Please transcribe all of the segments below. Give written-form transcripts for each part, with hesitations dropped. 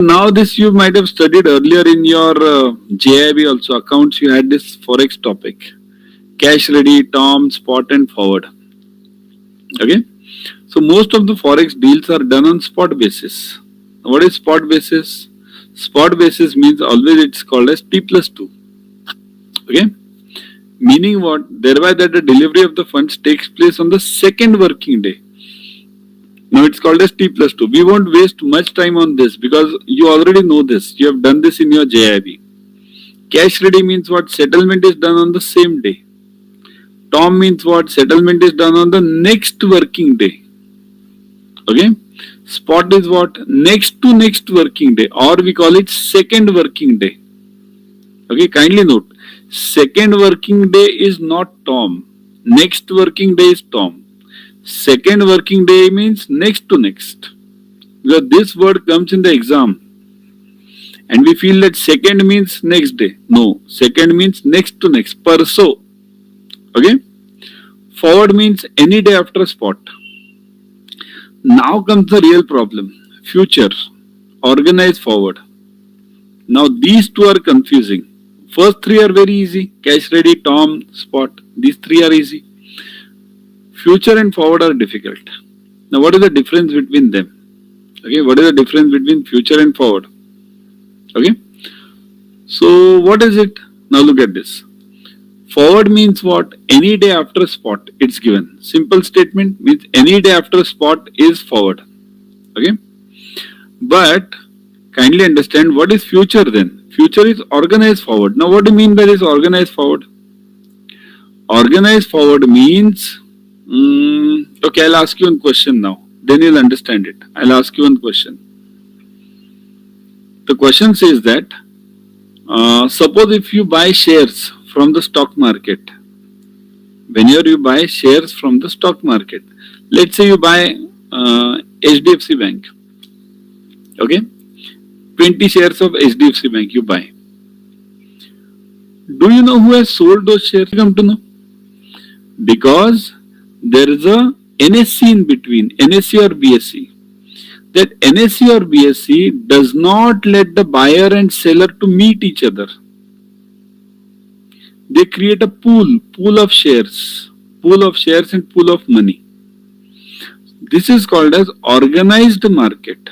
Now this you might have studied earlier in your JIB also accounts. You had this forex topic: cash ready, term, spot, and forward. Okay. So most of the forex deals are done on spot basis. What is spot basis? Spot basis means always it's called as T+2. Okay. Meaning what? Thereby that the delivery of the funds takes place on the second working day. Now it's called as T+2. We won't waste much time on this because you already know this. You have done this in your JIB. Cash ready means what? Settlement is done on the same day. Tom means what? Settlement is done on the next working day. Okay. Spot is what? Next to next working day, or we call it second working day. Okay. Kindly note, second working day is not Tom. Next working day is Tom. Second working day means next to next. Because this word comes in the exam. And we feel that second means next day. No, second means next to next. Perso. Okay. Forward means any day after spot. Now comes the real problem. Future. Organized forward. Now these two are confusing. First three are very easy. Cash ready, Tom, spot. These three are easy. Future and forward are difficult. Now what is the difference between them? Okay, what is the difference between future and forward? Okay. So what is it? Now look at this. Forward means what? Any day after spot it's given. Simple statement means any day after spot is forward. Okay. But kindly understand what is future then. Future is organized forward. Now what do you mean by this organized forward? Organized forward means okay, I'll ask you one question now. Then you'll understand it. I'll ask you one question. The question says that suppose if you buy shares from the stock market, whenever you buy shares from the stock market, let's say you buy HDFC Bank, okay, 20 shares of HDFC Bank you buy. Do you know who has sold those shares? Come to know. Because there is a NSE in between, NSE or BSE. That NSE or BSE does not let the buyer and seller to meet each other. They create a pool of shares and pool of money. This is called as organized market.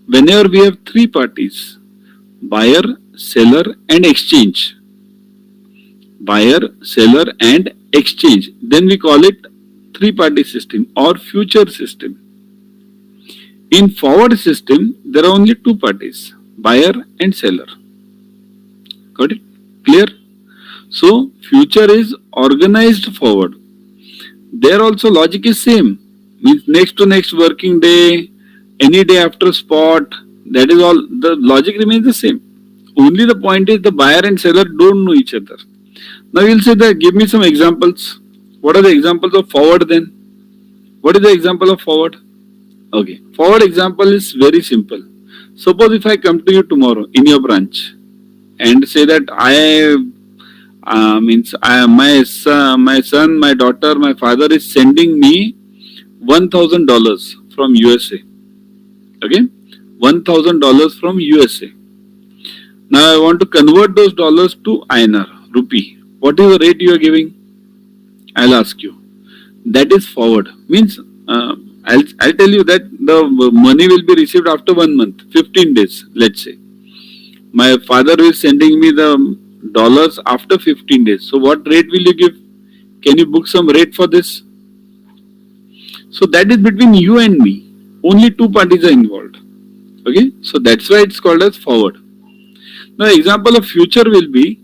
Whenever we have three parties, buyer, seller and exchange. Buyer, seller and exchange. Then we call it three-party system or future system. In forward system, there are only two parties, buyer and seller. Got it? Clear? So, future is organized forward. There also logic is same. Means next to next working day, any day after spot, that is all. The logic remains the same. Only the point is the buyer and seller don't know each other. Now you'll say that give me some examples. What are the examples of forward then? What is the example of forward? Okay, forward example is very simple. Suppose if I come to you tomorrow in your branch and say that my son, my daughter, my father is sending me $1,000 from USA. Okay, $1,000 from USA. Now I want to convert those dollars to INR, rupee. What is the rate you are giving? I'll ask you. That is forward. Means I'll tell you that the money will be received after 1 month, 15 days, let's say. My father is sending me the dollars after 15 days. So what rate will you give? Can you book some rate for this? So that is between you and me. Only two parties are involved. Okay. So that's why it's called as forward. Now example of future will be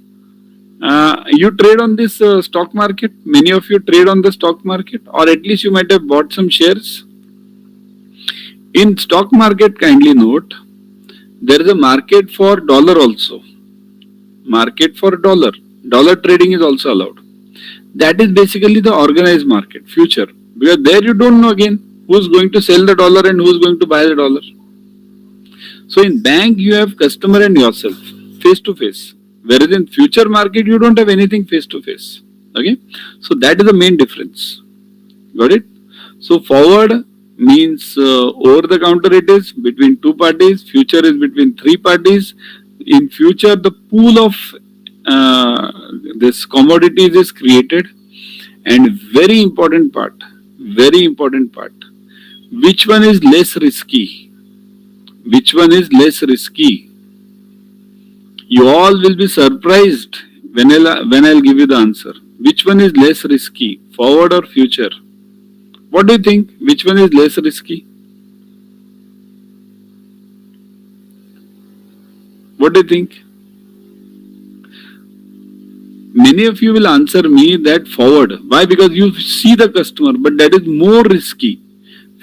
you trade on this stock market. Many of you trade on the stock market, or at least you might have bought some shares. In stock market, kindly note, there is a market for dollar also. Market for dollar. Dollar trading is also allowed. That is basically the organized market, future. Because there you don't know again who's going to sell the dollar and who's going to buy the dollar. So in bank, you have customer and yourself, face to face. Whereas in future market, you don't have anything face to face. Okay. So that is the main difference. Got it? So forward means over the counter it is between two parties, future is between three parties. In future, the pool of this commodities is created, and very important part, which one is less risky? Which one is less risky? You all will be surprised when I'll give you the answer. Which one is less risky, forward or future? What do you think? Which one is less risky? What do you think? Many of you will answer me that forward. Why? Because you see the customer, but that is more risky.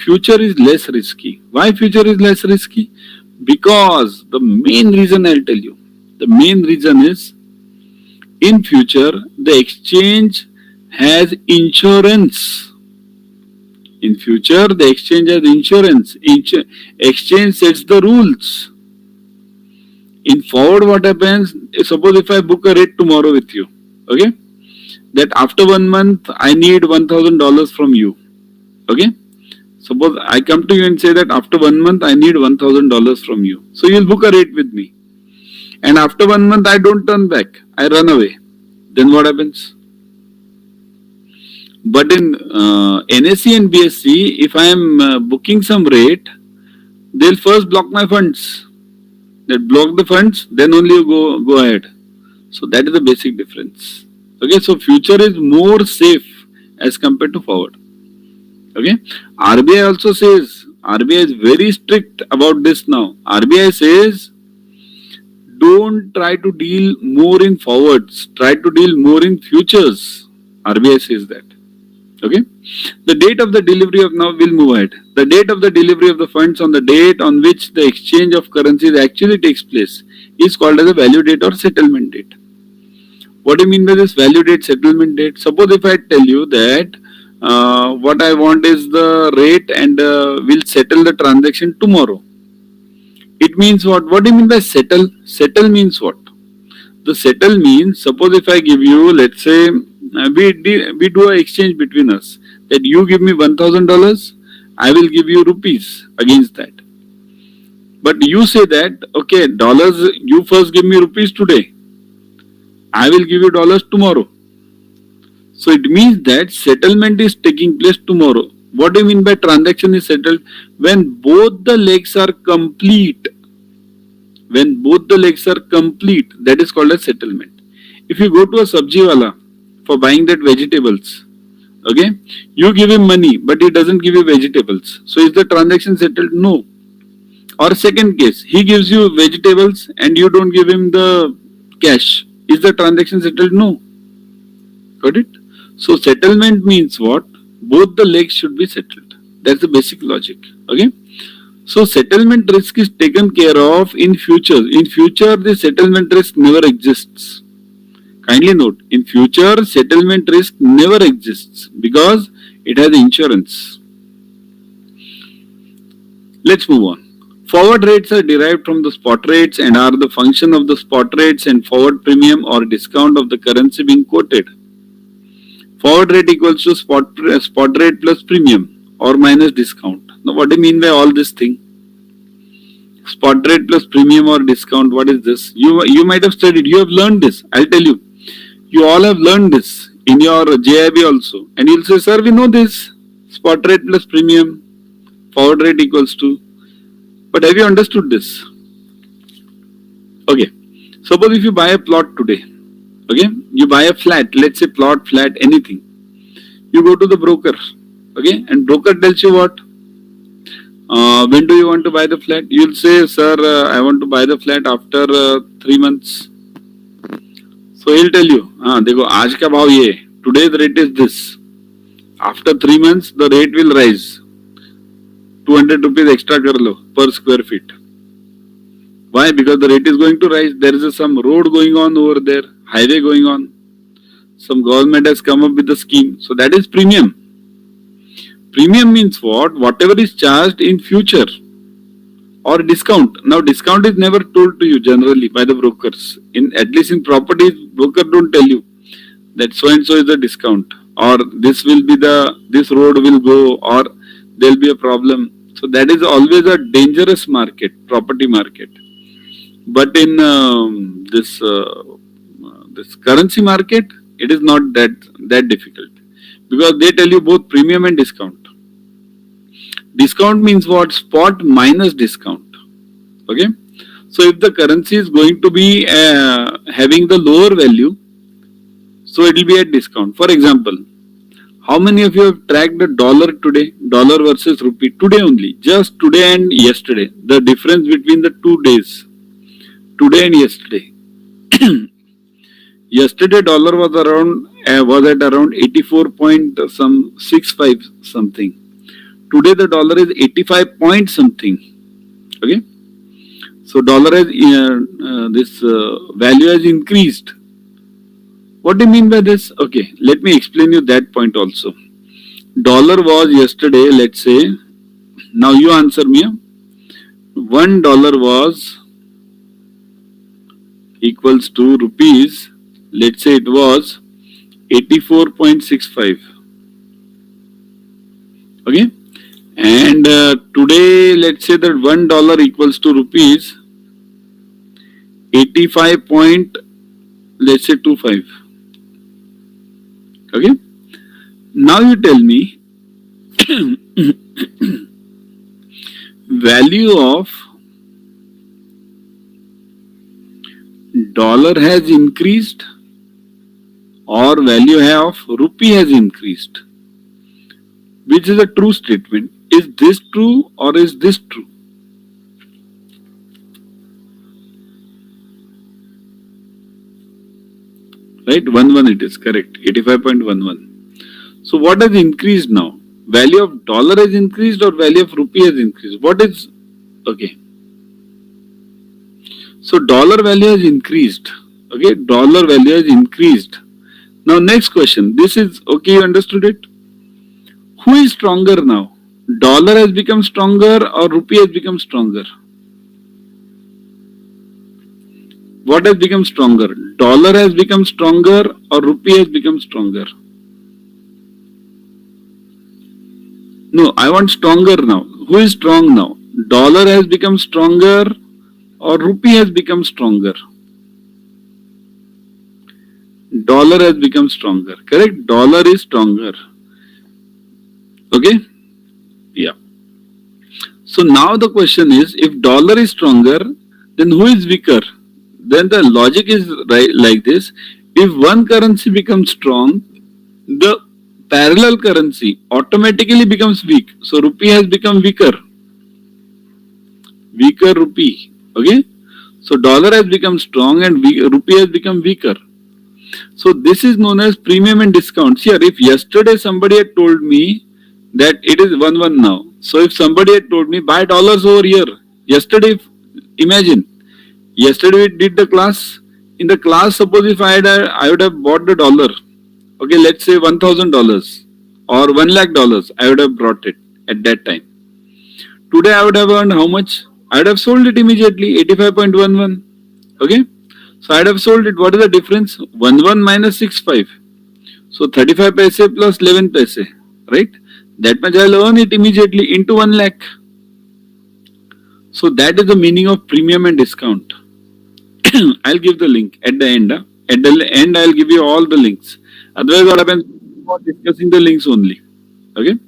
Future is less risky. Why future is less risky? Because the main reason I'll tell you. The main reason is in future the exchange has insurance. In future the exchange has insurance. Exchange sets the rules. In forward what happens? Suppose if I book a rate tomorrow with you, okay, that after 1 month I need $1,000 from you, okay. Suppose I come to you and say that after 1 month I need $1,000 from you. So you'll book a rate with me. And after 1 month I don't turn back. I run away. Then what happens? But in NSE and BSE, if I am booking some rate, they'll first block my funds. They'll block the funds, then only you go ahead. So that is the basic difference. Okay, so future is more safe as compared to forward. Okay, RBI also says, RBI is very strict about this now. RBI says, don't try to deal more in forwards, try to deal more in futures. RBI says that. Okay, the date of the delivery of now will move ahead. The date of the delivery of the funds on the date on which the exchange of currencies actually takes place is called as a value date or settlement date. What do you mean by this value date, settlement date? Suppose if I tell you that what I want is the rate and we'll settle the transaction tomorrow. It means what? What do you mean by settle? Settle means what? The settle means, suppose if I give you, let's say, we do an exchange between us, that you give me $1,000, I will give you rupees against that. But you say that, okay, dollars, you first give me rupees today, I will give you dollars tomorrow. So it means that settlement is taking place tomorrow. What do you mean by transaction is settled? When both the legs are complete. When both the legs are complete, that is called a settlement. If you go to a sabji wala for buying that vegetables, okay, you give him money, but he doesn't give you vegetables. So is the transaction settled? No. Or second case, he gives you vegetables and you don't give him the cash. Is the transaction settled? No. Got it? So settlement means what? Both the legs should be settled. That's the basic logic. Okay. So settlement risk is taken care of in future. In future, the settlement risk never exists. Kindly note, in future, settlement risk never exists because it has insurance. Let's move on. Forward rates are derived from the spot rates and are the function of the spot rates and forward premium or discount of the currency being quoted. Forward rate equals to spot rate plus premium or minus discount. Now, what do you mean by all this thing? Spot rate plus premium or discount, what is this? You might have studied, you have learned this. I'll tell you. You all have learned this in your JIB also. And you'll say, sir, we know this. Spot rate plus premium, forward rate equals to. But have you understood this? Okay. Suppose if you buy a plot today. Okay. You buy a flat. Let's say plot, flat, anything. You go to the broker. Okay. And broker tells you what? When do you want to buy the flat? You'll say, sir, I want to buy the flat after 3 months. So he'll tell you, देखो आज का भाव ये, today's rate is this. After 3 months, the rate will rise. 200 rupees extra कर लो per square feet. Why? Because the rate is going to rise. There is some road going on over there, highway going on. Some government has come up with a scheme. So that is premium. Premium means what? Whatever is charged in future or discount. Now discount is never told to you generally by the brokers. At least in properties, broker don't tell you that so and so is the discount or this will be this road will go or there will be a problem. So that is always a dangerous market, property market. But in this currency market, it is not that difficult, because they tell you both premium and discount. Discount means what? Spot minus discount. Okay. So if the currency is going to be having the lower value, so it will be at discount. For example, how many of you have tracked the dollar today? Dollar versus rupee today only, just today and yesterday. The difference between the 2 days, today and yesterday. Yesterday dollar was at around 84.65 something. Today the dollar is 85 point something. Okay. So dollar has value has increased. What do you mean by this? Okay, let me explain you that point also. Dollar was yesterday, let's say, now you answer me. $1 was equals to rupees, let's say it was 84.65. Okay. And today, let's say that $1 equals to rupees 85 point, let's say 25. Okay. Now you tell me value of dollar has increased or value of rupee has increased. Which is a true statement? Is this true or is this true? Right, 11 it is correct, 85.11. So what has increased now? Value of dollar has increased or value of rupee has increased? What is, okay. So dollar value has increased. Okay, dollar value has increased. Now next question, this is, okay, you understood it? Who is stronger now? Dollar has become stronger or rupee has become stronger? What has become stronger? Dollar has become stronger or rupee has become stronger? No, I want stronger now. Who is strong now? Dollar has become stronger or rupee has become stronger? Dollar has become stronger. Correct? Dollar is stronger. Okay? Yeah. So now the question is, if dollar is stronger, then who is weaker? Then the logic is right like this. If one currency becomes strong, the parallel currency automatically becomes weak. So rupee has become weaker. Weaker rupee. Okay? So dollar has become strong and rupee has become weaker. So this is known as premium and discount. Here, if yesterday somebody had told me that it is 1-1 now. So if somebody had told me buy dollars over here, yesterday, imagine, yesterday we did the class. In the class, suppose if I would have bought the dollar, okay, let's say $1,000 or $1 lakh, I would have brought it at that time. Today I would have earned how much? I would have sold it immediately, 85.11. Okay, so I would have sold it. What is the difference? 11 minus 65. So 35 paise plus 11 paise, right? That much I will earn it immediately into 1 lakh. So that is the meaning of premium and discount. I'll give the link at the end. At the end, I'll give you all the links. Otherwise, what happens? We're discussing the links only. Okay.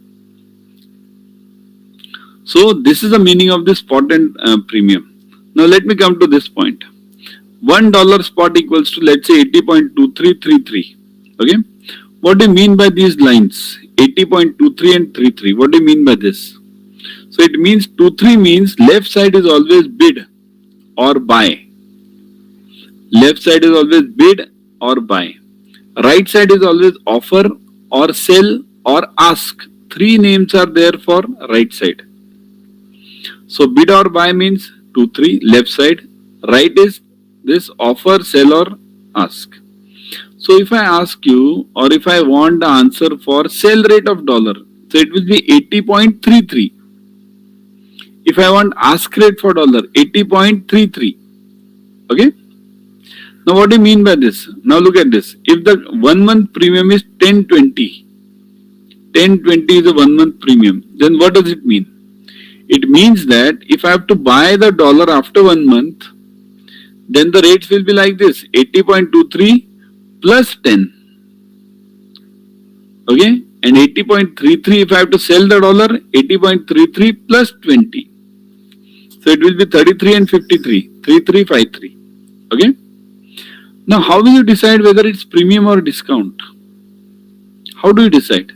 So this is the meaning of the spot and premium. Now let me come to this point. $1 spot equals to, let's say, 80.2333. Okay. What do you mean by these lines? 80.23 and 33. What do you mean by this? So it means 23 means left side is always bid or buy. Left side is always bid or buy. Right side is always offer or sell or ask. 3 names are there for right side. So bid or buy means 2-3 left side. Right is this offer, sell or ask. So if I ask you, or if I want the answer for sell rate of dollar, so it will be 80.33. If I want ask rate for dollar, 80.33. Okay. Now what do you mean by this? Now look at this. If the 1 month premium is 1020, 1020 is a 1 month premium. Then what does it mean? It means that if I have to buy the dollar after 1 month, then the rates will be like this: 80.23 plus 10. Okay, and 80.33 if I have to sell the dollar, 80.33 plus 20. So it will be 33 and 53, 3353. Okay. Now how will you decide whether it's premium or discount? How do you decide?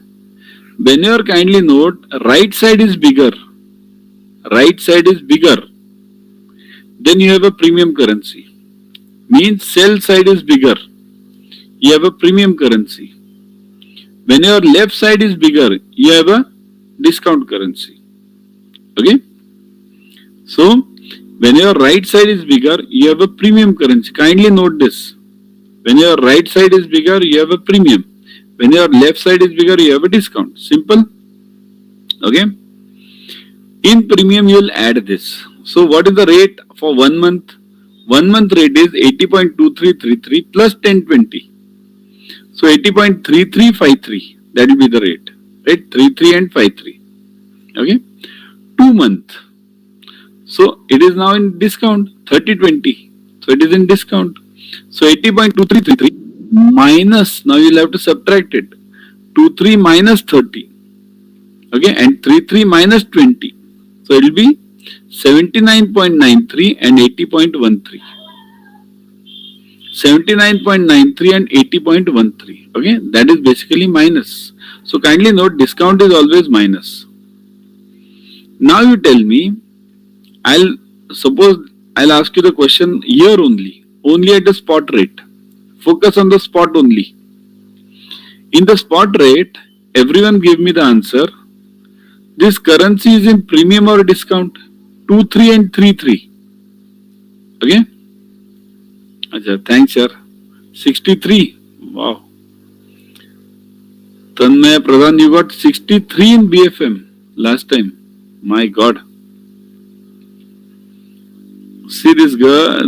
When you are, kindly note, right side is bigger, right side is bigger, then you have a premium currency. Means sell side is bigger, you have a premium currency. When your left side is bigger, you have a discount currency. Okay. So when your right side is bigger, you have a premium currency. Kindly note this. When your right side is bigger, you have a premium. When your left side is bigger, you have a discount. Simple. Okay. In premium, you will add this. So what is the rate for 1 month? 1 month rate is 80.2333 plus 1020. So 80.3353. That will be the rate. Right? 33 and 53. Okay. 2 month. So it is now in discount. 3020. So it is in discount. So 80.2333 minus, now you will have to subtract it, 23 minus 30, okay, and 33 minus 20, so it will be 79.93 and 80.13, 79.93 and 80.13, okay, that is basically minus. So kindly note, discount is always minus. Now you tell me, I'll ask you the question here only at the spot rate. Focus on the spot only. In the spot rate, everyone give me the answer. This currency is in premium or discount? 2, 3 and 3, 3. Okay? Achha, thanks, sir. 63. Wow. Tanmay Pradhan, you got 63 in BFM last time. My God. See this girl,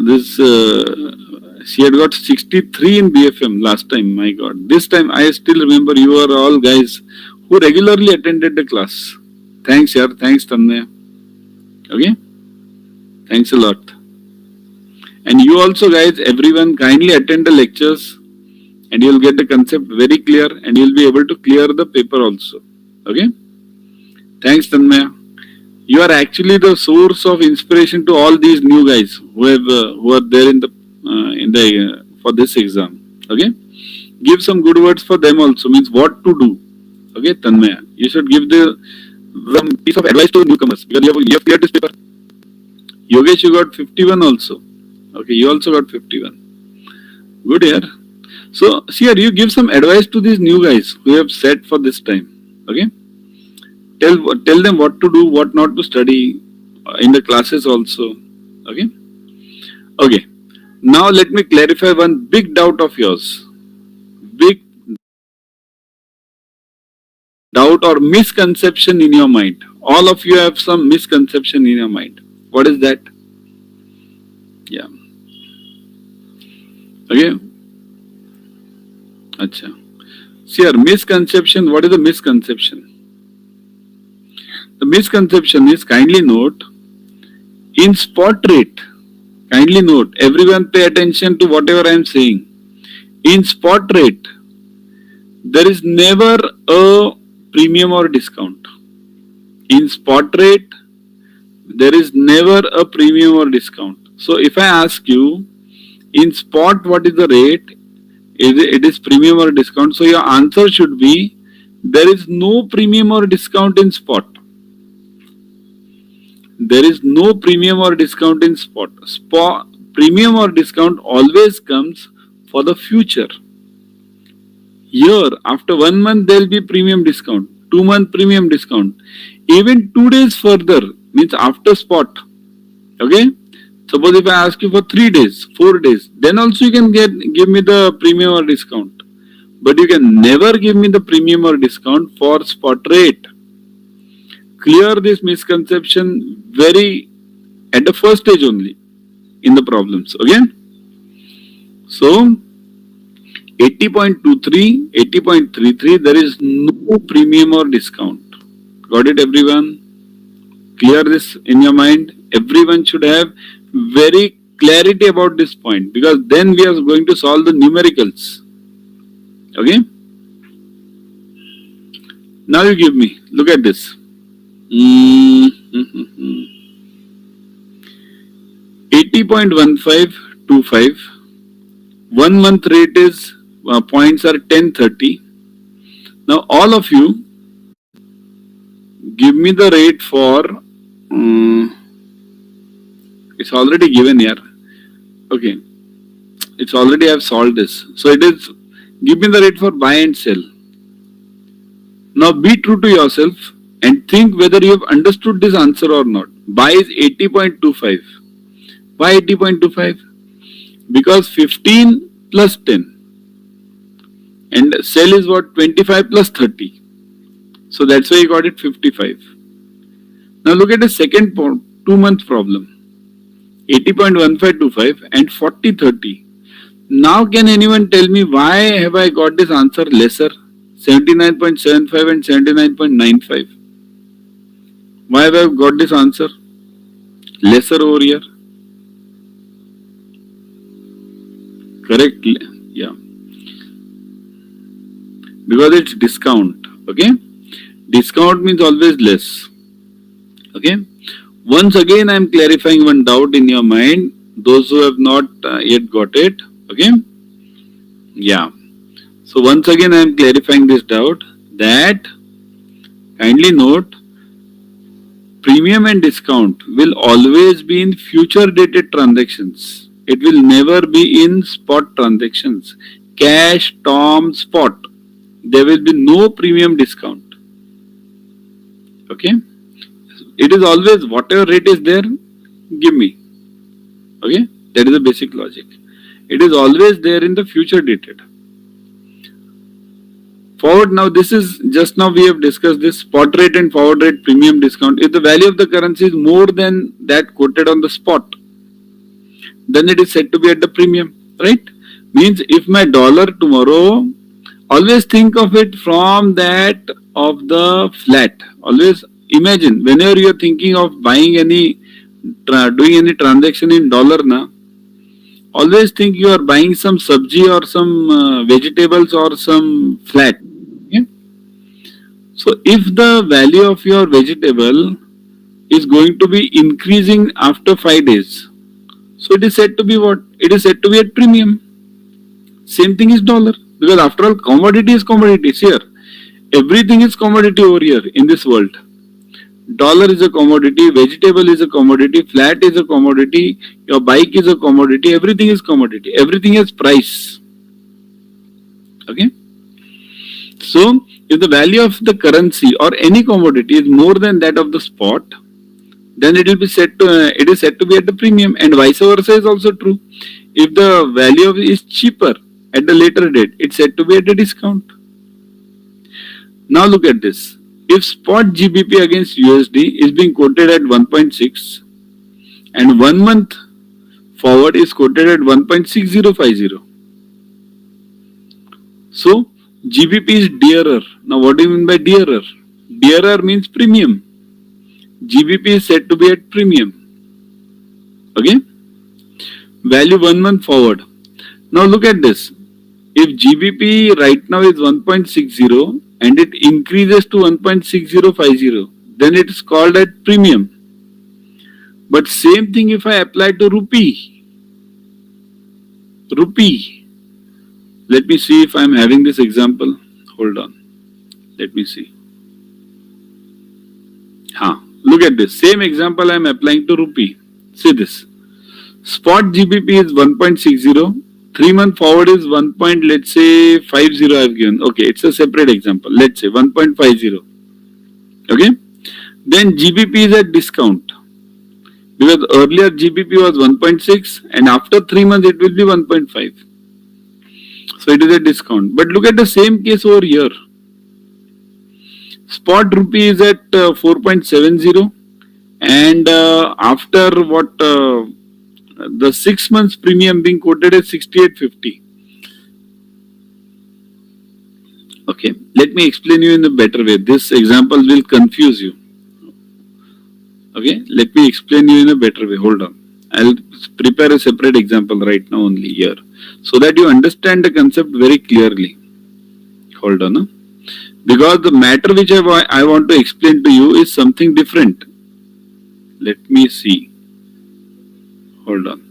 she had got 63 in BFM last time, my God. This time I still remember you are all guys who regularly attended the class. Thanks, yaar. Thanks, Tanmay. Okay? Thanks a lot. And you also guys, everyone kindly attend the lectures and you will get the concept very clear and you will be able to clear the paper also. Okay? Thanks, Tanmay. You are actually the source of inspiration to all these new guys who are there in the for this exam. Okay, give some good words for them also, means what to do. Okay, Tanmaya, you should give some piece of advice to newcomers because you have cleared this paper. Yogesh, you got 51 also. Okay, you also got 51. Good here. So see here, you give some advice to these new guys who have sat for this time. Okay, tell them what to do, what not to study in the classes also. Okay. Okay. Now let me clarify one big doubt of yours. Big doubt or misconception in your mind. All of you have some misconception in your mind. What is that? Yeah. Okay. Acha. See here, misconception. What is the misconception? The misconception is, kindly note, in spot rate. Kindly note, everyone pay attention to whatever I am saying. In spot rate, there is never a premium or discount. In spot rate, there is never a premium or discount. So if I ask you, in spot what is the rate? It is premium or discount. So your answer should be, there is no premium or discount in spot. There is no premium or discount in spot. Premium or discount always comes for the future. Here, after 1 month, there will be premium discount. 2 month premium discount. Even 2 days further, means after spot. Okay? Suppose if I ask you for 3 days, 4 days, then also you can give me the premium or discount. But you can never give me the premium or discount for spot rate. Clear this misconception very at the first stage only in the problems. Okay? So 80.23, 80.33, there is no no premium or discount. Got it, everyone? Clear this in your mind. Everyone should have very clarity about this point, because then we are going to solve the numericals. Okay? Now you give me, look at this. 80.1525. 1 month rate is points are 1030. Now all of you give me the rate for it's already given here. Okay, it's already I've solved this. So it is, give me the rate for buy and sell. Now be true to yourself and think whether you have understood this answer or not. Buy is 80.25. Why 80.25? Because 15 plus 10 and sell is what? 25 plus 30. So that's why you got it 55. Now look at the second 2-month problem. 80.1525 and 4030. Now can anyone tell me why have I got this answer lesser? 79.75 and 79.95. Why have I got this answer lesser over here? Correct? Yeah. Because it's discount. Okay? Discount means always less. Okay? Once again, I am clarifying one doubt in your mind. Those who have not yet got it. Okay? Yeah. So once again, I am clarifying this doubt that kindly note, premium and discount will always be in future dated transactions. It will never be in spot transactions. Cash, term, spot. There will be no premium discount. Okay? It is always whatever rate is there, give me. Okay? That is the basic logic. It is always there in the future dated. Forward, now this is, just now we have discussed this spot rate and forward rate premium discount. If the value of the currency is more than that quoted on the spot, then it is said to be at the premium, right? Means if my dollar tomorrow, always think of it from that of the flat. Always imagine, whenever you are thinking of buying any, doing any transaction in dollar na, always think you are buying some sabji or some vegetables or some flat. Okay? So if the value of your vegetable is going to be increasing after 5 days, so it is said to be what? It is said to be at premium. Same thing is dollar. Because after all, commodity is commodities here. Everything is commodity over here in this world. Dollar is a commodity, vegetable is a commodity, flat is a commodity, your bike is a commodity, everything is commodity. Everything has price. Okay? So, if the value of the currency or any commodity is more than that of the spot, then it will be said to, it is said to be at the premium, and vice versa is also true. If the value of is cheaper at the later date, it's said to be at a discount. Now look at this. If spot GBP against USD is being quoted at 1.6 and 1 month forward is quoted at 1.6050. So GBP is dearer. Now what do you mean by dearer? Dearer means premium. GBP is said to be at premium. Okay? Value 1 month forward. Now look at this. If GBP right now is 1.60 and it increases to 1.6050, then it is called at premium. But same thing if I apply to rupee. Rupee. Let me see if I am having this example. Hold on. Let me see. Look at this. Same example I am applying to rupee. See this. Spot GBP is 1.60. 3 month forward is 1. Let's say 50 I have given. Okay, it's a separate example. Let's say 1.50. Okay. Then GBP is at discount. Because earlier GBP was 1.6 and after 3 months it will be 1.5. So it is a discount. But look at the same case over here. Spot rupee is at 4.70 and after what the 6 months premium being quoted at 68.50. Okay, let me explain you in a better way. This example will confuse you. Okay, let me explain you in a better way. Hold on. I'll prepare a separate example right now only here so that you understand the concept very clearly. Hold on. Huh? Because the matter which I want to explain to you is something different. Let me see. Hold on.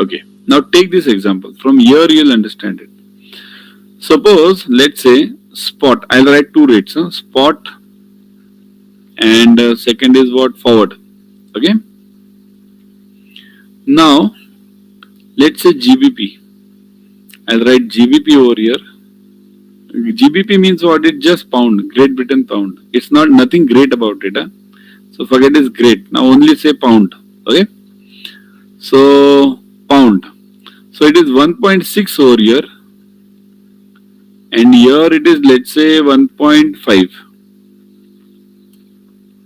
Okay. Now take this example. From here you'll understand it. Suppose, let's say, spot. I'll write two rates. Huh? Spot and second is what? Forward. Okay. Now, let's say GBP. I'll write GBP over here. GBP means what? It's just pound. Great Britain pound. It's not nothing great about it. Huh? So forget this great. Now only say pound. Okay. So pound. So it is 1.6 over here. And here it is, let's say, 1.5.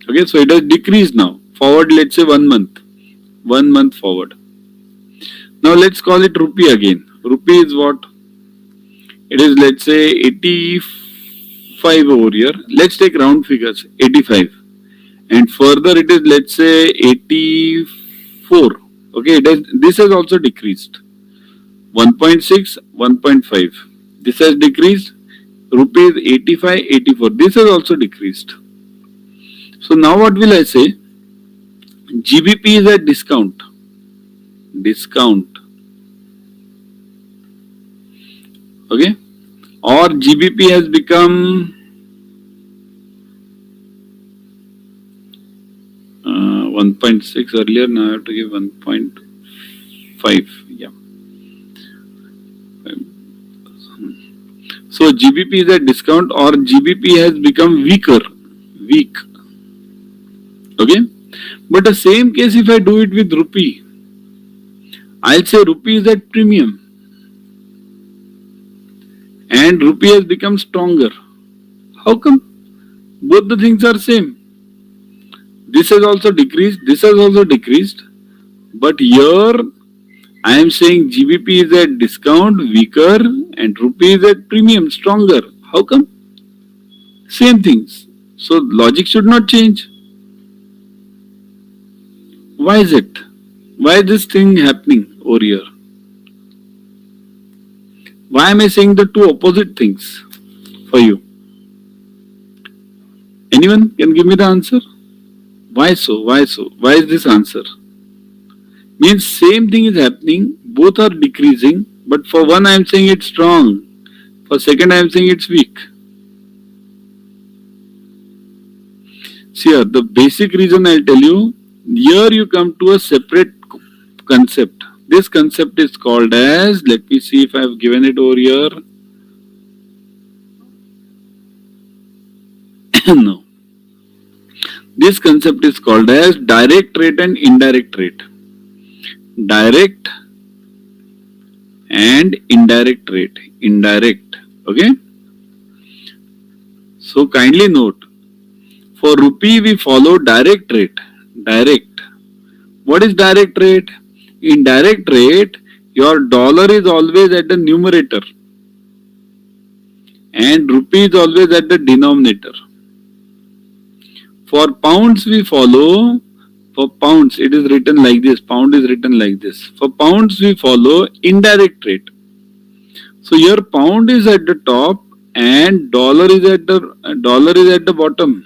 Okay, so it has decreased now. Forward, let's say 1 month. 1 month forward. Now let's call it rupee again. Rupee is what? It is, let's say, 85 over here. Let's take round figures. 85. And further it is, let's say, 84. Okay, this has also decreased. 1.6, 1.5. This has decreased. Rupees 85, 84. This has also decreased. So now what will I say? GBP is at discount. Discount. Okay. Or GBP has become 1.6 earlier. Now I have to give 1.5. Yeah. So GBP is at discount or GBP has become weaker. Weak. Okay. But the same case if I do it with rupee, I'll say rupee is at premium. And rupee has become stronger. How come? Both the things are same. This has also decreased. This has also decreased. But here I am saying GBP is at discount, weaker, and rupee is at premium, stronger. How come? Same things. So logic should not change. Why is it? Why is this thing happening over here? Why am I saying the two opposite things for you? Anyone can give me the answer? Why so? Why so? Why is this answer? Means same thing is happening, both are decreasing, but for one I am saying it's strong, for second I am saying it's weak. See here, the basic reason I'll tell you, here you come to a separate concept. This concept is called as, let me see if I have given it over here. No. This concept is called as direct rate and indirect rate. Direct and indirect rate. Indirect. Okay. So kindly note, for rupee we follow direct rate. Direct. What is direct rate? In direct rate, your dollar is always at the numerator and rupee is always at the denominator. For pounds we follow, for pounds it is written like this, pound is written like this. For pounds we follow indirect rate. So your pound is at the top and dollar is at the bottom.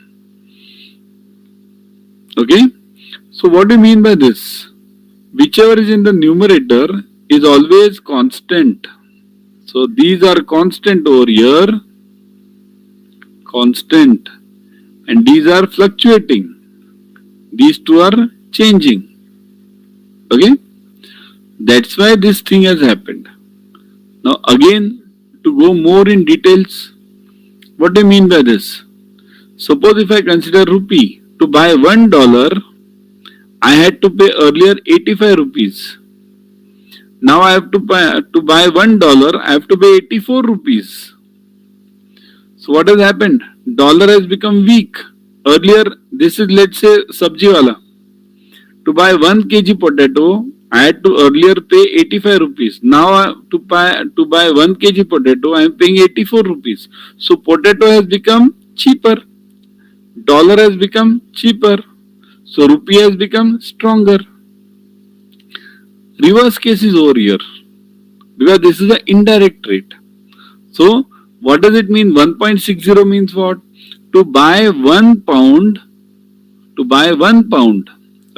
Okay? So what do you mean by this? Whichever is in the numerator is always constant. So these are constant over here. Constant. And these are fluctuating. These two are changing. Okay? That's why this thing has happened. Now again, to go more in details, what do you mean by this? Suppose if I consider rupee, to buy $1, I had to pay earlier 85 rupees. Now I have to buy $1, I have to pay 84 rupees. So what has happened? Dollar has become weak. Earlier, this is, let's say, sabji wala. To buy 1 kg potato, I had to earlier pay 85 rupees. Now to buy 1 kg potato, I am paying 84 rupees. So potato has become cheaper. Dollar has become cheaper. So rupee has become stronger. Reverse case is over here. Because this is the indirect rate. So what does it mean? 1.60 means what? To buy 1 pound,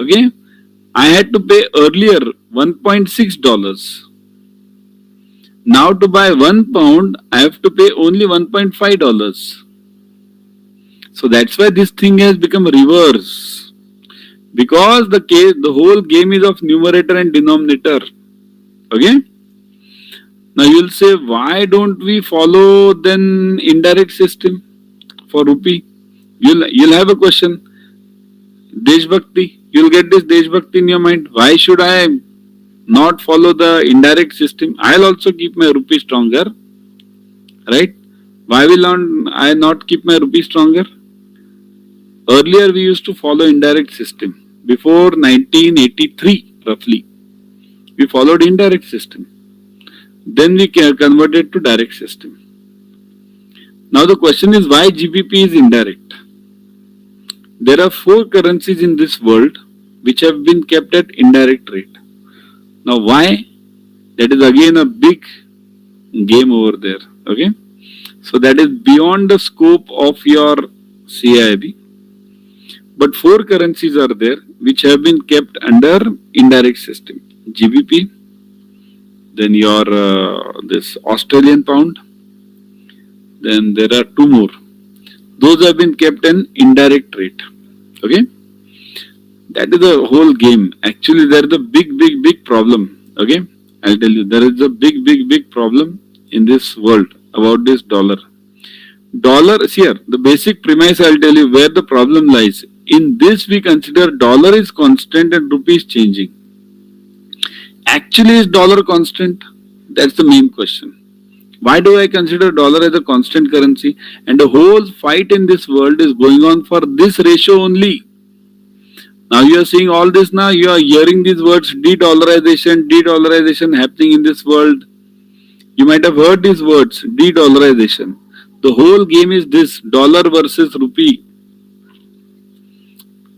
okay, I had to pay earlier $1.6. Now to buy 1 pound, I have to pay only $1.5. So that's why this thing has become reverse. Because the whole game is of numerator and denominator. Okay? Now you'll say, why don't we follow then indirect system for rupee? You'll have a question. Deshbhakti. You'll get this Deshbhakti in your mind. Why should I not follow the indirect system? I'll also keep my rupee stronger. Right? Why will I not keep my rupee stronger? Earlier we used to follow indirect system. Before 1983 roughly, we followed indirect system. Then we converted to direct system. Now the question is, why GBP is indirect? There are 4 currencies in this world which have been kept at indirect rate. Now why? That is again a big game over there. Okay? So that is beyond the scope of your CAIIB. But 4 currencies are there which have been kept under indirect system. GBP, then your this Australian pound, then there are 2 more. Those have been kept in indirect rate. Okay? That is the whole game. Actually, there is a big problem. Okay? I'll tell you, there is a big problem in this world about this dollar. Dollar, see here, the basic premise I'll tell you where the problem lies. In this we consider dollar is constant and rupee is changing. Actually, is dollar constant? That's the main question. Why do I consider dollar as a constant currency? And the whole fight in this world is going on for this ratio only. Now you are seeing all this now, you are hearing these words, de-dollarization happening in this world. You might have heard these words, de-dollarization. The whole game is this, dollar versus rupee.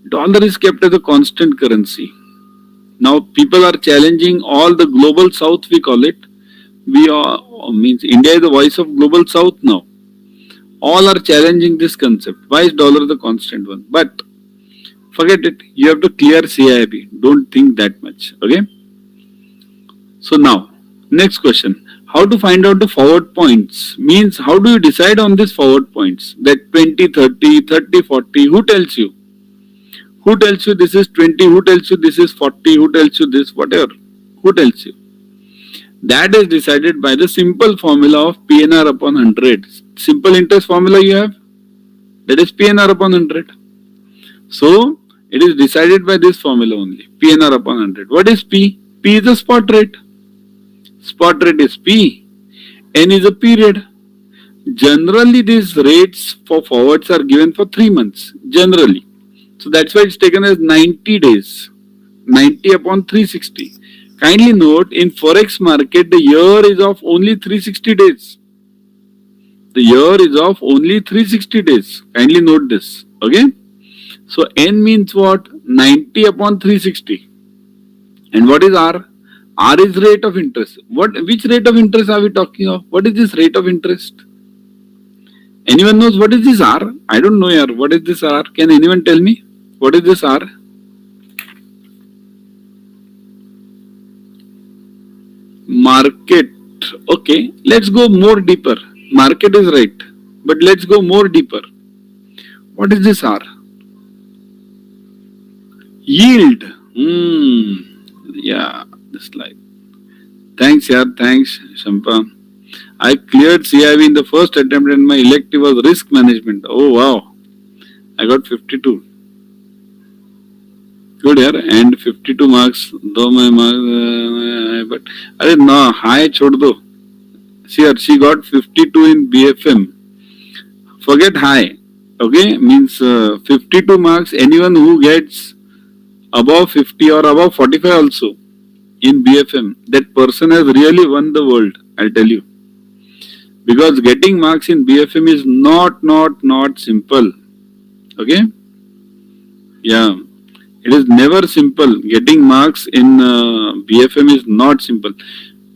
Dollar is kept as a constant currency. Now people are challenging all the global south, we call it. Means India is the voice of global south now. All are challenging this concept. Why is dollar the constant one? But forget it. You have to clear CAIIB. Don't think that much. Okay. So now, next question. How to find out the forward points? Means how do you decide on these forward points? That 20, 30, 30, 40. Who tells you? Who tells you this is 20? Who tells you this is 40? Who tells you this? Whatever. Who tells you? That is decided by the simple formula of PNR upon 100. Simple interest formula you have. That is PNR upon 100. So, it is decided by this formula only. PNR upon 100. What is P? P is the spot rate. Spot rate is P. N is a period. Generally, these rates for forwards are given for 3 months. Generally. So, that's why it's taken as 90 days. 90 upon 360. Kindly note, in Forex market, the year is of only 360 days. The year is of only 360 days. Kindly note this. Okay? So, N means what? 90 upon 360. And what is R? R is rate of interest. Which rate of interest are we talking of? What is this rate of interest? Anyone knows what is this R? I don't know, yaar. What is this R? Can anyone tell me? What is this R? Market. Okay, let's go more deeper. Market is right, but let's go more deeper. What is this R? Yield. Yeah, this slide. Thanks, yaar. Thanks, Shampa. I cleared CAIIB in the first attempt and my elective was risk management. Oh wow. I got 52. Good यार. And 52 marks. दो में but अरे ना high छोड़ दो. She got 52 in BFM. Forget high. Okay, means 52 marks. Anyone who gets above 50 or above 45 also in BFM, that person has really won the world. I'll tell you. Because getting marks in BFM is not simple. Okay? Yeah. It is never simple. Getting marks in BFM is not simple.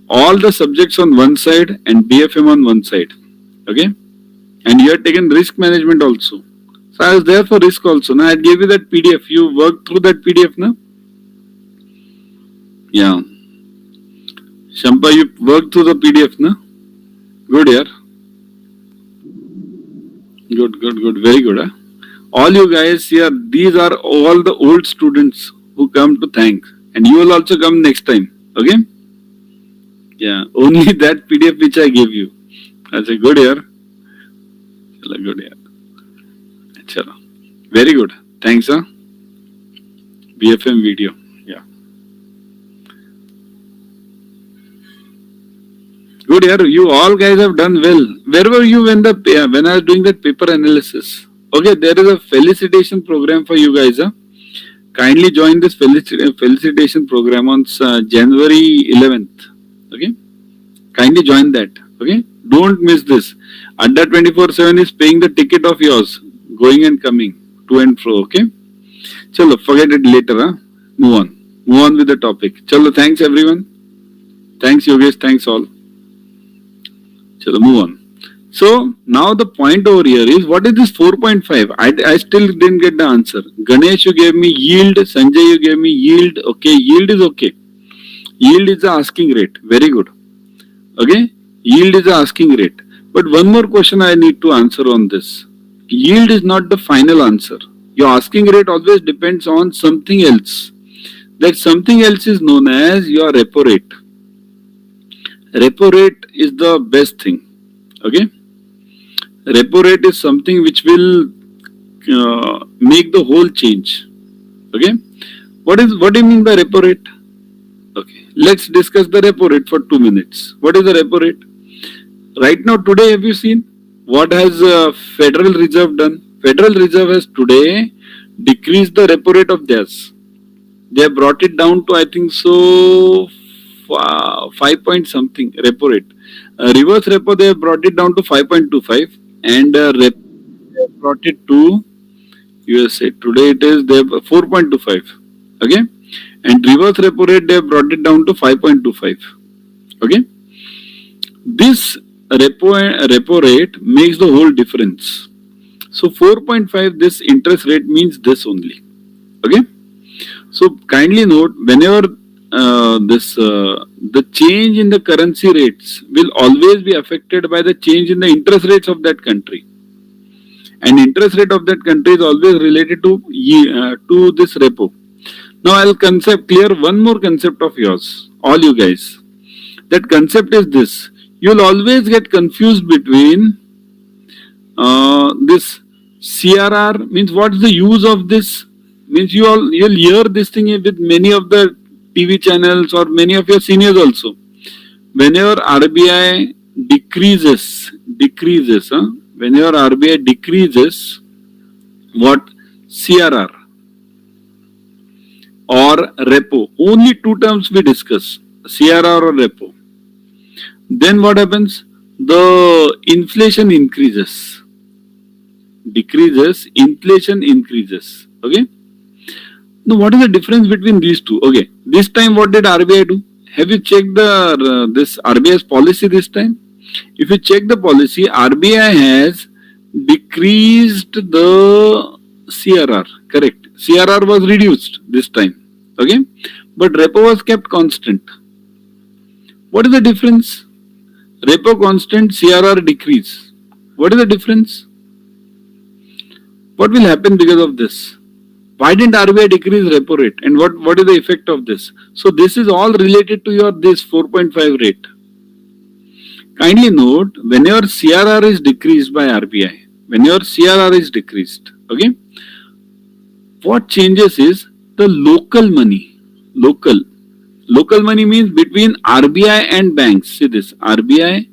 All the subjects on one side and BFM on one side. Okay? And you have taken risk management also. So I was there for risk also. Now I gave you that PDF. You worked through that PDF, na? Yeah. Shampa, you worked through the PDF, na? Good, yeah. Good. Very good, huh? All you guys here, these are all the old students who come to thank. And you will also come next time. Okay? Yeah. Only that PDF which I gave you. I say, good, yeah. Good, yeah. Chalo. Very good. Thanks, huh? BFM video. Yeah. Good, yeah. You all guys have done well. Where were you when I was doing that paper analysis? Okay, there is a felicitation program for you guys. Huh? Kindly join this felicitation program on January 11th. Okay? Kindly join that. Okay? Don't miss this. Adda 24/7 is paying the ticket of yours. Going and coming. To and fro. Okay? Chalo, forget it later. Huh? Move on. Move on with the topic. Chalo, thanks everyone. Thanks Yogesh. Thanks all. Chalo, move on. So, now the point over here is, what is this 4.5? I still didn't get the answer. Ganesh, you gave me yield. Sanjay, you gave me yield. Okay, yield is okay. Yield is the asking rate. Very good. Okay, yield is the asking rate. But one more question I need to answer on this. Yield is not the final answer. Your asking rate always depends on something else. That something else is known as your repo rate. Repo rate is the best thing. Okay? Repo rate is something which will make the whole change. Okay? What do you mean by repo rate? Okay. Let's discuss the repo rate for 2 minutes. What is the repo rate? Right now, today, have you seen what has Federal Reserve done? Federal Reserve has today decreased the repo rate of theirs. They have brought it down to, I think so, 5 point something repo rate. Reverse repo, they have brought it down to 5.25, and repo they have brought it to USA. Today it is they have 4.25. Okay, and reverse repo rate they have brought it down to 5.25. Okay, this repo rate makes the whole difference. So 4.5, this interest rate means this only. Okay, so kindly note, whenever the change in the currency rates will always be affected by the change in the interest rates of that country, and interest rate of that country is always related to this repo. Now I'll clear one more concept of yours, all you guys. That concept is this: you'll always get confused between this CRR means what's the use of this, means you'll hear this thing with many of the TV channels or many of your seniors also. Whenever RBI decreases, whenever RBI decreases what? CRR or repo. Only two terms we discuss, CRR or repo. Then what happens? The inflation increases. Decreases, inflation increases. Okay? Now, what is the difference between these two? Okay, this time what did RBI do? Have you checked this RBI's policy this time? If you check the policy, RBI has decreased the CRR. Correct. CRR was reduced this time. Okay, but repo was kept constant. What is the difference? Repo constant, CRR decrease. What is the difference? What will happen because of this? Why didn't RBI decrease repo rate, and what is the effect of this? So this is all related to your this 4.5 rate. Kindly note, whenever CRR is decreased by RBI, whenever CRR is decreased, okay, what changes is the local money. Local money means between RBI and banks. See this, RBI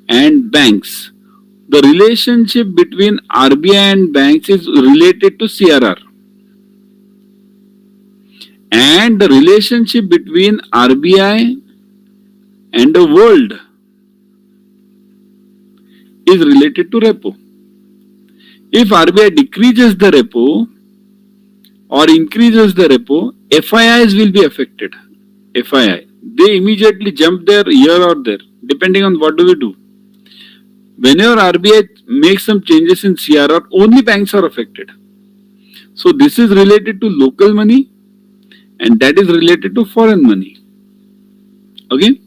and banks. The relationship between RBI and banks is related to CRR. And the relationship between RBI and the world is related to repo. If RBI decreases the repo or increases the repo, FIIs will be affected. FII. They immediately jump there, here or there, depending on what do we do. Whenever RBI makes some changes in CRR, only banks are affected. So this is related to local money and that is related to foreign money. Okay?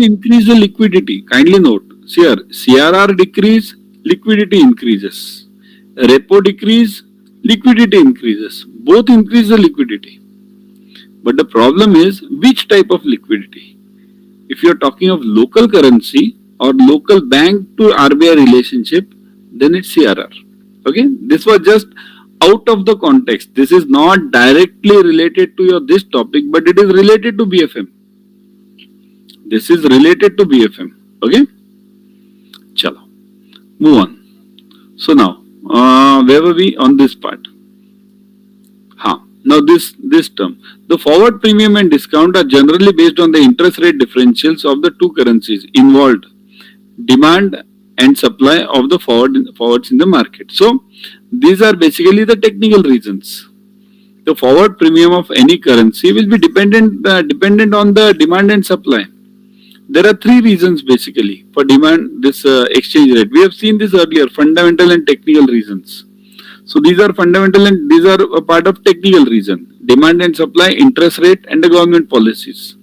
Increase the liquidity. Kindly note, here CRR decrease, liquidity increases. Repo decrease, liquidity increases. Both increase the liquidity. But the problem is which type of liquidity. If you are talking of local currency or local bank to RBI relationship, then it's CRR. Okay, this was just out of the context. This is not directly related to this topic, but it is related to BFM. This is related to BFM. Okay, chalo, move on. So now, where were we on this part? Now this term. The forward premium and discount are generally based on the interest rate differentials of the two currencies involved, demand and supply of the forwards in the market. So these are basically the technical reasons. The forward premium of any currency will be dependent on the demand and supply. There are three reasons basically for demand this exchange rate. We have seen this earlier, fundamental and technical reasons. So these are fundamental and these are a part of technical reason. Demand and supply, interest rate and the government policies.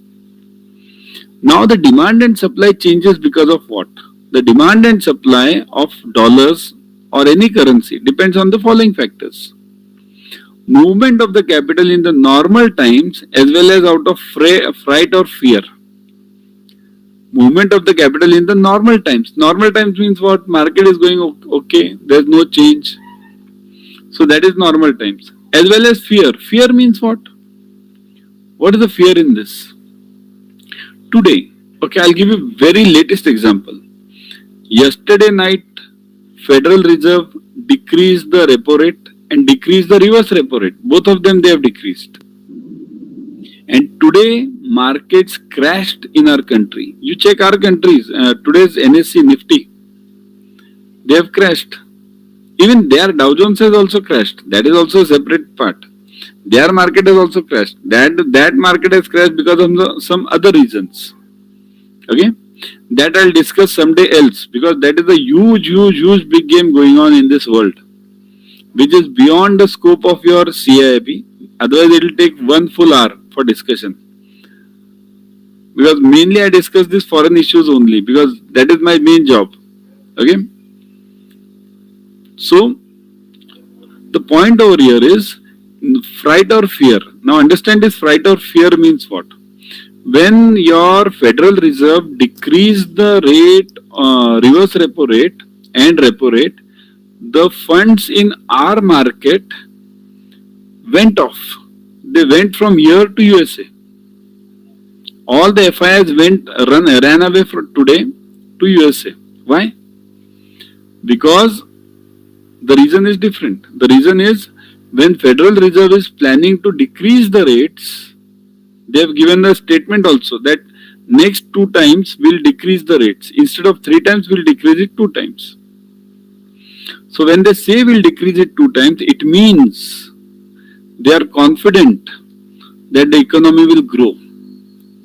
Now the demand and supply changes because of what? The demand and supply of dollars or any currency depends on the following factors. Movement of the capital in the normal times as well as out of fright or fear. Movement of the capital in the normal times. Normal times means what? Market is going okay, there is no change. So that is normal times. As well as fear. Fear means what? What is the fear in this? Today, okay, I'll give you very latest example. Yesterday night, Federal Reserve decreased the repo rate and decreased the reverse repo rate. Both of them they have decreased. And today, markets crashed in our country. You check our countries, today's NSE Nifty, they have crashed. Even their Dow Jones has also crashed. That is also a separate part. Their market has also crashed. That market has crashed because of some other reasons. Okay? That I'll discuss someday else because that is a huge big game going on in this world, which is beyond the scope of your CAIIB. Otherwise, it will take one full hour for discussion. Because mainly I discuss these foreign issues only because that is my main job. Okay? So, the point over here is fright or fear. Now understand this fright or fear means what? When your Federal Reserve decreased the rate, reverse repo rate and repo rate, the funds in our market went off. They went from here to USA. All the FIIs ran away from today to USA. Why? Because the reason is different. The reason is when Federal Reserve is planning to decrease the rates, they have given a statement also that next 2 times we'll decrease the rates. Instead of 3 times, we'll decrease it 2 times. So when they say we'll decrease it 2 times, it means they are confident that the economy will grow.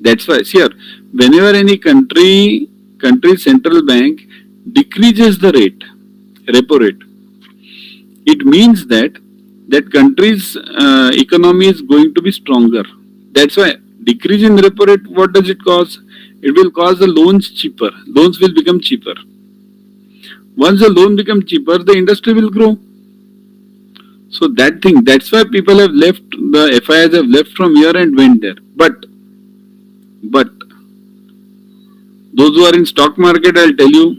That's why, see here, whenever any country's central bank decreases the rate, repo rate, it means that country's economy is going to be stronger. That's why decrease in repo rate, what does it cause? It will cause the loans cheaper. Loans will become cheaper. Once the loan becomes cheaper, the industry will grow. So that's why people have left, the FIIs have left from here and went there. But those who are in stock market, I'll tell you,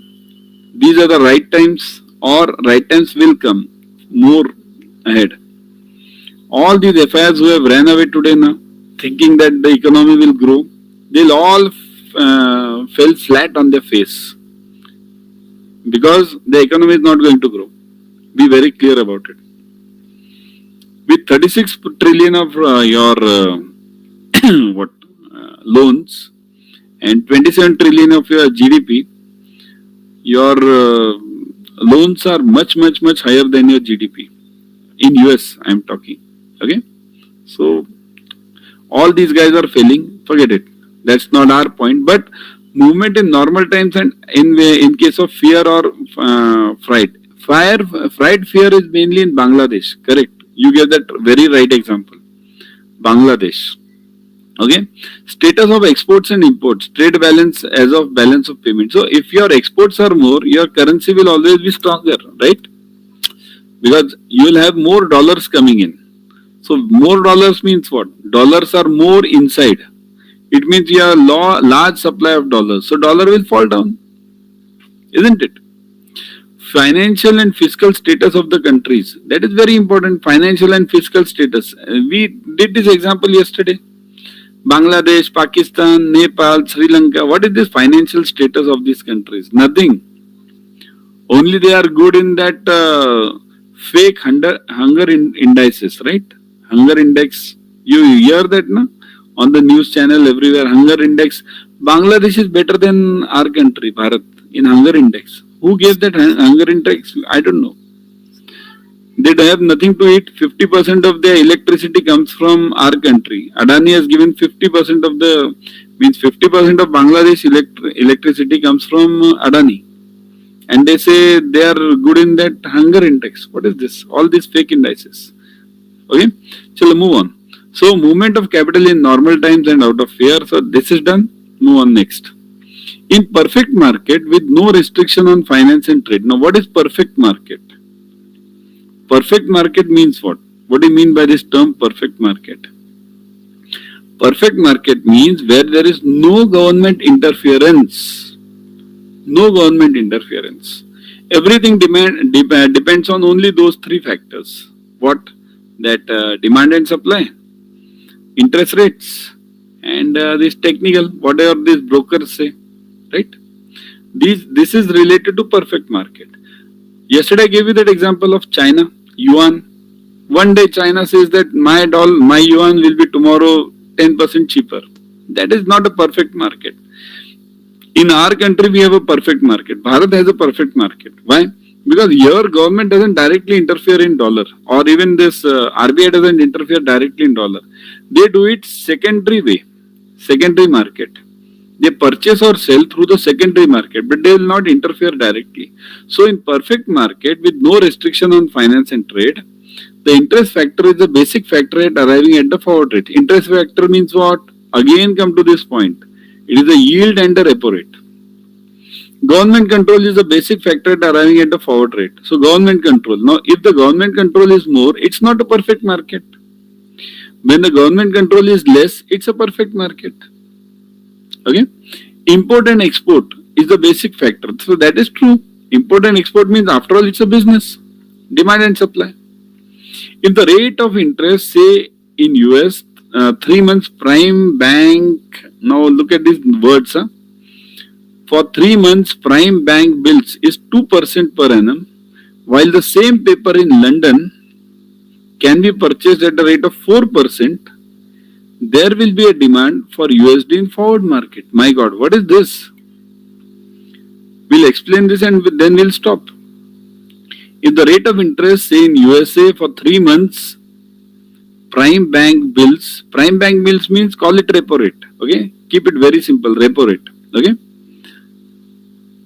these are the right times or right times will come more ahead. All these FIRs who have ran away today now, thinking that the economy will grow, they'll all fell flat on their face because the economy is not going to grow. Be very clear about it. With 36 trillion of your loans and 27 trillion of your GDP, your loans are much higher than your GDP. In US, I am talking. Okay, so all these guys are failing. Forget it. That's not our point. But movement in normal times and in case of fear or fright. Fright fear is mainly in Bangladesh. Correct. You gave that very right example. Bangladesh. Okay. Status of exports and imports. Trade balance as of balance of payment. So if your exports are more, your currency will always be stronger, right? Because you will have more dollars coming in. So more dollars means what? Dollars are more inside. It means you have a large supply of dollars. So dollar will fall down. Isn't it? Financial and fiscal status of the countries. That is very important. Financial and fiscal status. We did this example yesterday. Bangladesh, Pakistan, Nepal, Sri Lanka. What is the financial status of these countries? Nothing. Only they are good in that fake hunger indices, right? Hunger index. You hear that, no? On the news channel everywhere. Hunger index. Bangladesh is better than our country, Bharat, in hunger index. Who gave that hunger index? I don't know. They have nothing to eat. 50% of their electricity comes from our country. Adani has given 50% of the, means 50% of Bangladesh electricity comes from Adani. And they say they are good in that hunger index. What is this? All these fake indices. Okay? So move on. So movement of capital in normal times and out of fear. So this is done. Move on next. In perfect market with no restriction on finance and trade. Now what is perfect market? Perfect market means what? What do you mean by this term perfect market? Perfect market means where there is no government interference. No government interference. Everything depends on only those three factors. What? That demand and supply, interest rates, and this technical, whatever these brokers say, right? This is related to perfect market. Yesterday I gave you that example of China, yuan. One day China says that my yuan will be tomorrow 10% cheaper. That is not a perfect market. In our country we have a perfect market. Bharat has a perfect market. Why? Because your government doesn't directly interfere in dollar, or even this RBI doesn't interfere directly in dollar. They do it secondary way, secondary market. They purchase or sell through the secondary market, but they will not interfere directly. So in perfect market with no restriction on finance and trade, the interest factor is the basic factor at arriving at the forward rate. Interest factor means what? Again come to this point. It is the yield and the repo rate. Government control is the basic factor at arriving at the forward rate. So government control. Now if the government control is more, it's not a perfect market. When the government control is less, it's a perfect market. Okay. Import and export is the basic factor. So that is true. Import and export means after all it's a business. Demand and supply. If the rate of interest, say in US, 3 months prime bank, now look at these words. For 3 months prime bank bills is 2% per annum, while the same paper in London can be purchased at a rate of 4%. There will be a demand for USD in forward market. My God, what is this? We'll explain this and then we'll stop. If the rate of interest, say in USA for 3 months, prime bank bills means call it repo rate. Okay, keep it very simple, repo rate. Okay,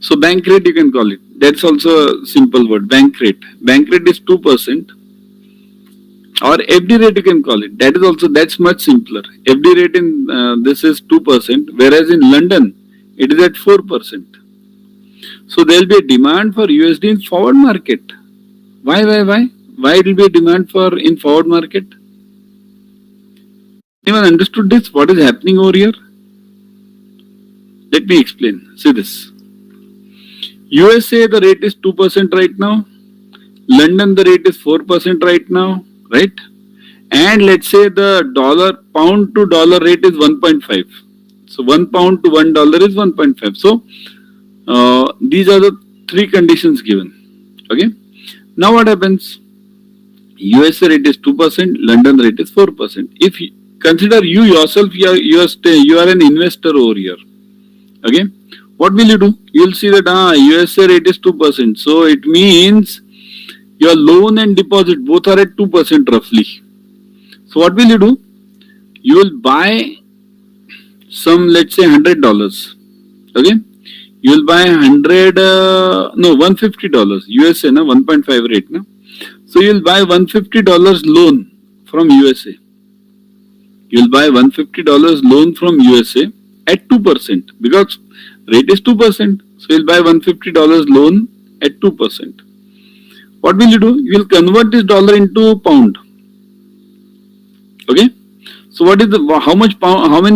so bank rate you can call it. That's also a simple word, bank rate. Bank rate is 2%. Or FD rate you can call it. That is also, that's much simpler. FD rate in this is 2%, whereas in London it is at 4%. So there will be a demand for USD in forward market. Why? Why it will be a demand for in forward market? Anyone understood this? What is happening over here? Let me explain. See this. USA the rate is 2% right now. London the rate is 4% right now. Right? and let's say the pound to dollar rate is 1.5. So 1 pound to $1 is 1.5. So these are the three conditions given. Okay. Now what happens? USA rate is 2%, London rate is 4%. If you consider you yourself, you are an investor over here. Okay. What will you do? You will see that USA rate is 2%. So it means your loan and deposit both are at 2% roughly. So what will you do? You will buy some, let's say $100. Okay. You will buy $150 USA, 1.5 rate. So you will buy $150 loan from USA. You will buy $150 loan from USA at 2% because rate is 2%. So you will buy $150 loan at 2%. What will you do? You will convert this dollar into pound. Okay. So what is how many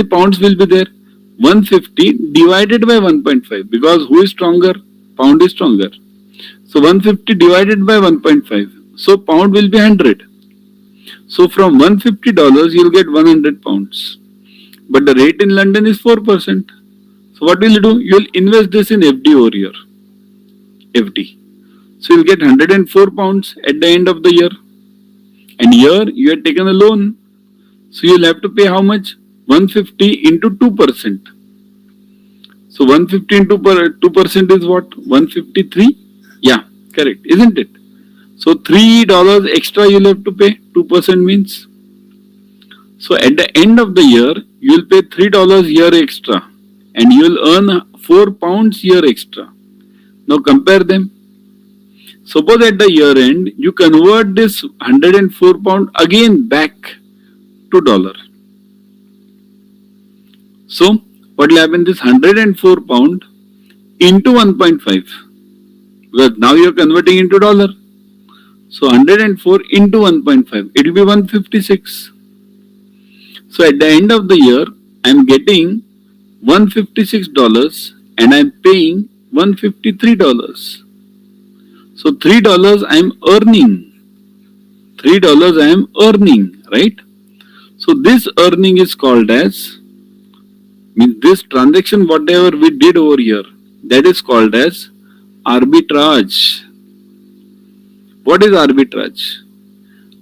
pounds will be there? 150 divided by 1.5 because who is stronger? Pound is stronger. So 150 divided by 1.5. So pound will be 100. So from $150 you will get 100 pounds. But the rate in London is 4%. So what will you do? You will invest this in FD over here. FD. So you will get 104 pounds at the end of the year. And here you have taken a loan. So you will have to pay how much? 150 into 2%. So 150 into 2% is what? 153? Yeah, correct. Isn't it? So $3 extra you will have to pay. 2% means. So at the end of the year, you will pay $3 year extra. And you will earn 4 pounds year extra. Now compare them. Suppose at the year end, you convert this 104 pound again back to dollar. So what will happen? This 104 pound into 1.5 because now you are converting into dollar. So 104 into 1.5, it will be 156. So at the end of the year, I am getting $156 and I am paying $153. So $3 I am earning. $3 I am earning, right? So this earning is called as, means this transaction whatever we did over here, that is called as arbitrage. What is arbitrage?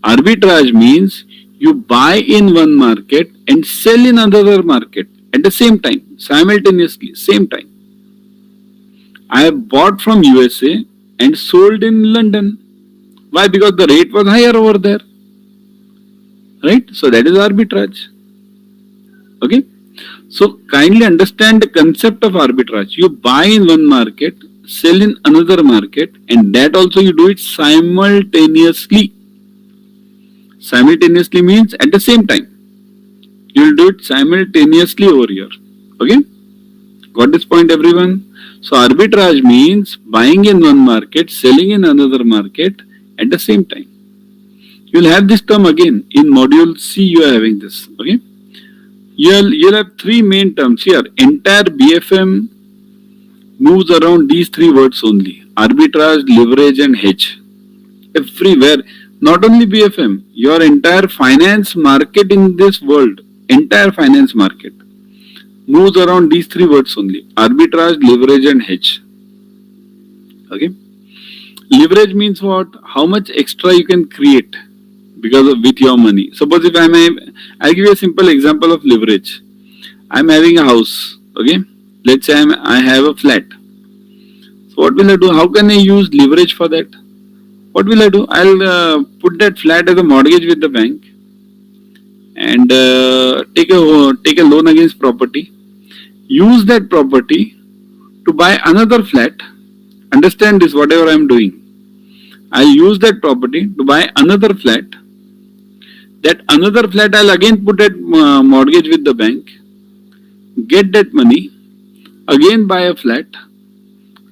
Arbitrage means you buy in one market and sell in another market at the same time, simultaneously, same time. I have bought from USA and sold in London. Why? Because the rate was higher over there. Right? So that is arbitrage. Okay? So kindly understand the concept of arbitrage. You buy in one market, sell in another market, and that also you do it simultaneously. Simultaneously means at the same time. You will do it simultaneously over here. Okay? Got this point, everyone? So arbitrage means buying in one market, selling in another market at the same time. You will have this term again in module C. You are having this. Okay? You'll have three main terms here. Entire BFM moves around these three words only: arbitrage, leverage, and hedge. Everywhere, not only BFM, your entire finance market in this world, entire finance market moves around these three words only: arbitrage, leverage, and hedge. Okay? Leverage means what? How much extra you can create with your money. Suppose if I'll give you a simple example of leverage. I'm having a house. Okay? Let's say I have a flat. So what will I do? How can I use leverage for that? What will I do? I'll put that flat as a mortgage with the bank and take a loan against property. Use that property to buy another flat. Understand this, whatever I am doing. I'll use that property to buy another flat. That another flat I'll again put that mortgage with the bank. Get that money. Again buy a flat.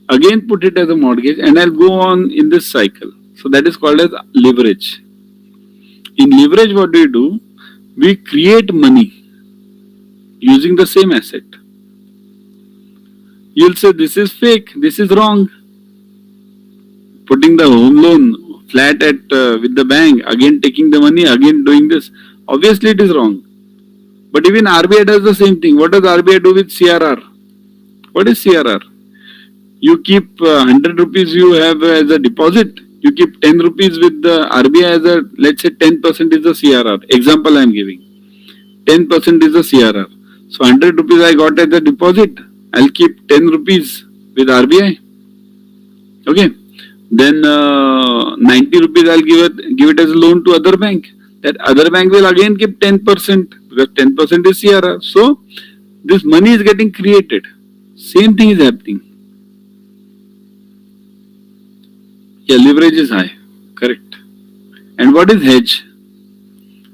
Again put it as a mortgage, and I'll go on in this cycle. So that is called as leverage. In leverage, what do? We create money using the same asset. You'll say this is fake, this is wrong. Putting the home loan flat at with the bank, again taking the money, again doing this. Obviously, it is wrong. But even RBI does the same thing. What does RBI do with CRR? What is CRR? You keep 100 rupees you have as a deposit. You keep 10 rupees with the RBI as a, let's say 10% is the CRR. Example I am giving. 10% is the CRR. So 100 rupees I got as a deposit. I'll keep 10 rupees with RBI. Okay. Then 90 rupees I'll give it as a loan to other bank. That other bank will again keep 10% because 10% is CRR. So this money is getting created. Same thing is happening. Yeah, leverage is high. Correct. And what is hedge?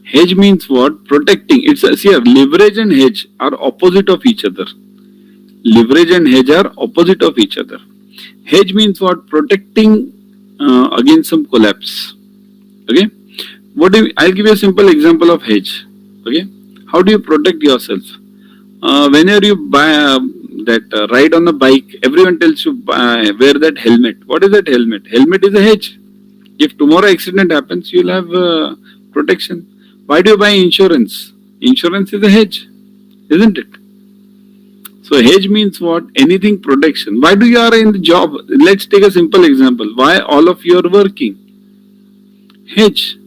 Hedge means what? Protecting. It's here. Leverage and hedge are opposite of each other. Leverage and hedge are opposite of each other. Hedge means what? Protecting against some collapse. Okay. I'll give you a simple example of hedge. Okay. How do you protect yourself? Whenever you buy ride on a bike, everyone tells you wear that helmet. What is that helmet? Helmet is a hedge. If tomorrow accident happens, you'll have protection. Why do you buy insurance? Insurance is a hedge, isn't it? So hedge means what? Anything protection. Why do you are in the job? Let's take a simple example. Why all of you are working? Hedge.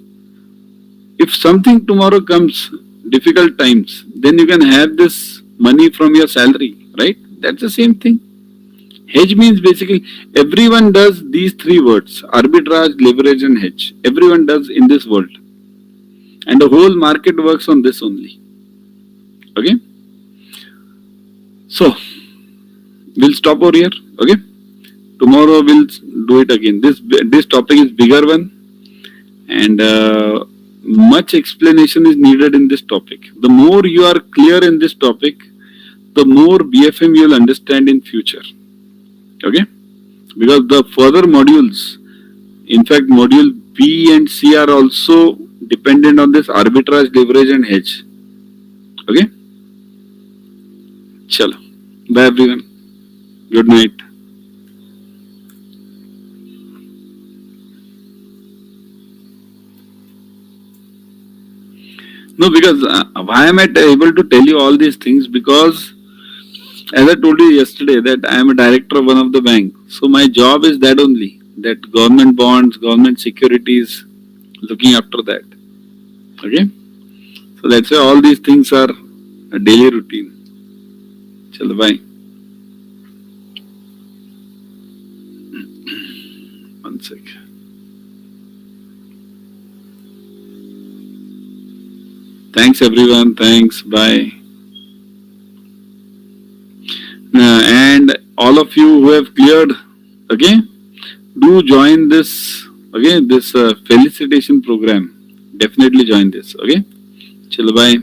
If something tomorrow comes, difficult times, then you can have this money from your salary, right? That's the same thing. Hedge means basically everyone does these three words: arbitrage, leverage and hedge. Everyone does in this world. And the whole market works on this only. Okay? So, we'll stop over here. Okay? Tomorrow we'll do it again. This topic is bigger one. And much explanation is needed in this topic. The more you are clear in this topic, the more BFM you will understand in future. Okay? Because the further modules, in fact module B and C are also dependent on this arbitrage, leverage and hedge. Okay? Chalo. Bye everyone. Good night. No, because why am I able to tell you all these things? Because as I told you yesterday that I am a director of one of the bank. So my job is that only. That government bonds, government securities, looking after that. Okay? So that's why all these things are a daily routine. Chalo, bye. One sec. Thanks everyone. Thanks. Bye. And all of you who have cleared, okay, do join this, okay, this felicitation program. Definitely join this, okay. Chalo, bye.